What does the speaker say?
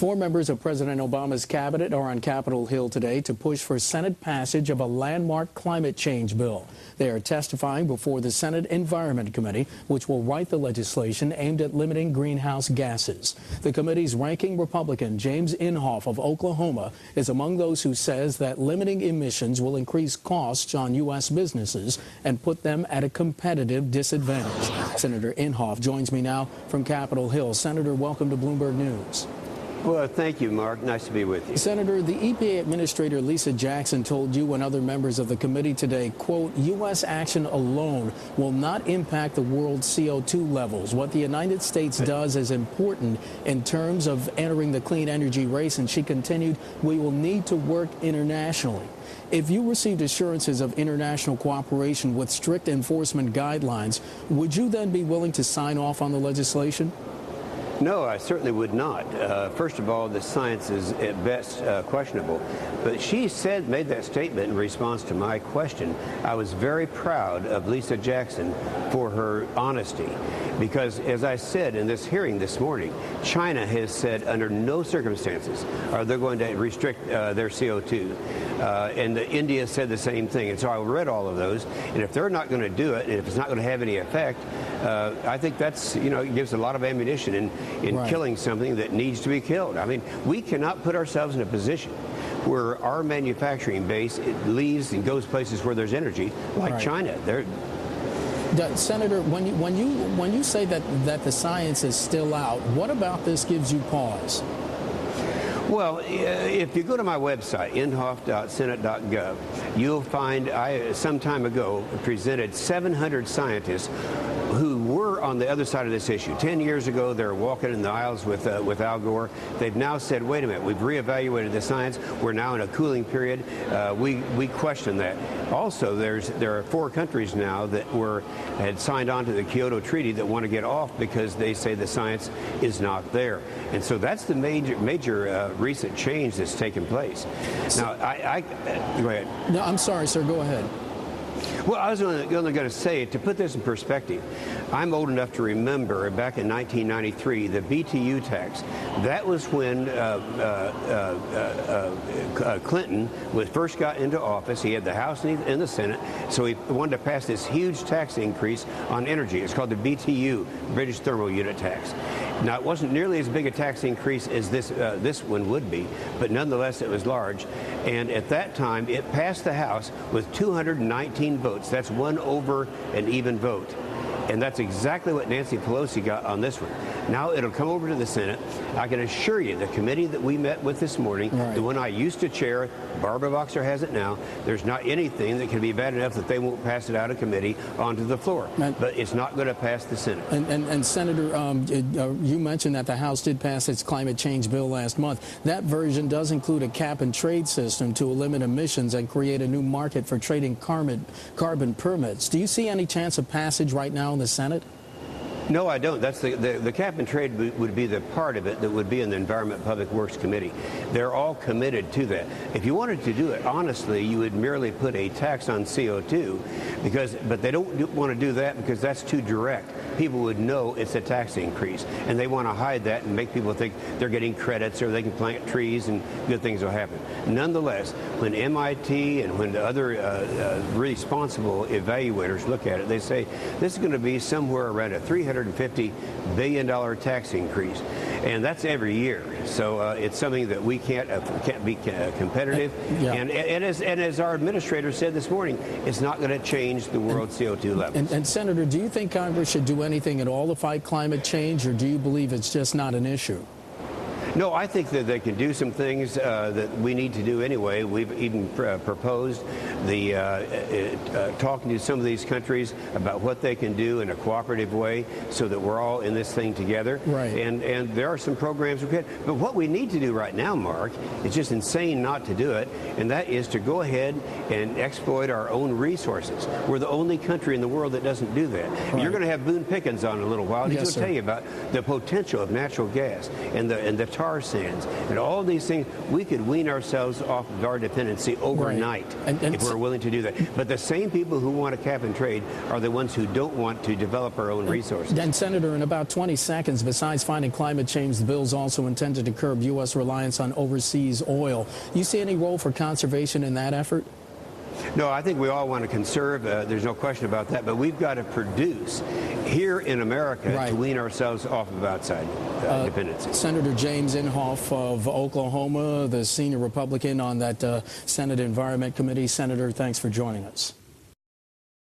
Four members of President Obama's cabinet are on Capitol Hill today to push for Senate passage of a landmark climate change bill. They are testifying before the Senate Environment Committee, which will write the legislation aimed at limiting greenhouse gases. The committee's ranking Republican, James Inhofe of Oklahoma, is among those who says that limiting emissions will increase costs on U.S. businesses and put them at a competitive disadvantage. Senator Inhofe joins me now from Capitol Hill. Senator, welcome to Bloomberg News. Well, thank you, Mark. Nice to be with you. Senator, the EPA Administrator Lisa Jackson told you and other members of the committee today, quote, U.S. action alone will not impact the world's CO2 levels. What the United States does is important in terms of entering the clean energy race. And she continued, we will need to work internationally. If you received assurances of international cooperation with strict enforcement guidelines, would you then be willing to sign off on the legislation? No, I certainly would not. First of all, the science is at best questionable. But she made that statement in response to my question. I was very proud of Lisa Jackson for her honesty. Because, as I said in this hearing this morning, China has said under no circumstances are they going to restrict their CO2. And India said the same thing. And so I read all of those. And if they're not going to do it, and if it's not going to have any effect, I think that's, it gives a lot of ammunition in right. killing something that needs to be killed. I mean, we cannot put ourselves in a position where our manufacturing base leaves and goes places where there's energy, like right. China. Senator, when you say that the science is still out, what about this gives you pause? Well, if you go to my website, inhofe.senate.gov, you'll find I, some time ago, presented 700 scientists who were on the other side of this issue. 10 years ago, they were walking in the aisles with Al Gore. They've now said, wait a minute, we've reevaluated the science. We're now in a cooling period. We question that. Also, there are 4 countries now that had signed on to the Kyoto Treaty that want to get off because they say the science is not there. And so that's the major recent change that's taken place. Now, go ahead. No, I'm sorry, sir. Go ahead. Well, I was only going to say, to put this in perspective, I'm old enough to remember back in 1993, the BTU tax. That was when Clinton first got into office. He had the House and the Senate, so he wanted to pass this huge tax increase on energy. It's called the BTU, British Thermal Unit Tax. Now, it wasn't nearly as big a tax increase as this one would be, but nonetheless, it was large. And at that time, it passed the House with 219 votes. That's 1 over an even vote. And that's exactly what Nancy Pelosi got on this one. Now it'll come over to the Senate. I can assure you, the committee that we met with this morning, right. The one I used to chair, Barbara Boxer has it now, there's not anything that can be bad enough that they won't pass it out of committee onto the floor. But it's not going to pass the Senate. And Senator, you mentioned that the House did pass its climate change bill last month. That version does include a cap-and-trade system to limit emissions and create a new market for trading carbon permits. Do you see any chance of passage right now in the Senate? No, I don't. That's the cap and trade would be the part of it that would be in the Environment Public Works Committee. They're all committed to that. If you wanted to do it honestly, you would merely put a tax on CO2, but they don't want to do that because that's too direct. People would know it's a tax increase, and they want to hide that and make people think they're getting credits or they can plant trees and good things will happen. Nonetheless, when MIT and when the other responsible evaluators look at it, they say this is going to be somewhere around a $350 billion tax increase, and that's every year. So it's something that we can't be competitive. Yeah. And as our administrator said this morning, it's not going to change the world's CO2 levels. And Senator, do you think Congress should do anything at all to fight climate change, or do you believe it's just not an issue? No, I think that they can do some things that we need to do anyway. We've even proposed talking to some of these countries about what they can do in a cooperative way so that we're all in this thing together. Right. And there are some programs we could. But what we need to do right now, Mark, is just insane not to do it, and that is to go ahead and exploit our own resources. We're the only country in the world that doesn't do that. Right. You're going to have Boone Pickens on in a little while. He's going to tell you about the potential of natural gas and the tar sands, and all these things, we could wean ourselves off of our dependency overnight if we're willing to do that. But the same people who want to cap and trade are the ones who don't want to develop our own resources. And Senator, in about 20 seconds, besides fighting climate change, the bill's also intended to curb U.S. reliance on overseas oil. You see any role for conservation in that effort? No, I think we all want to conserve. There's no question about that. But we've got to produce here in America to wean ourselves off of outside dependency. Senator James Inhofe of Oklahoma, the senior Republican on that Senate Environment Committee. Senator, thanks for joining us.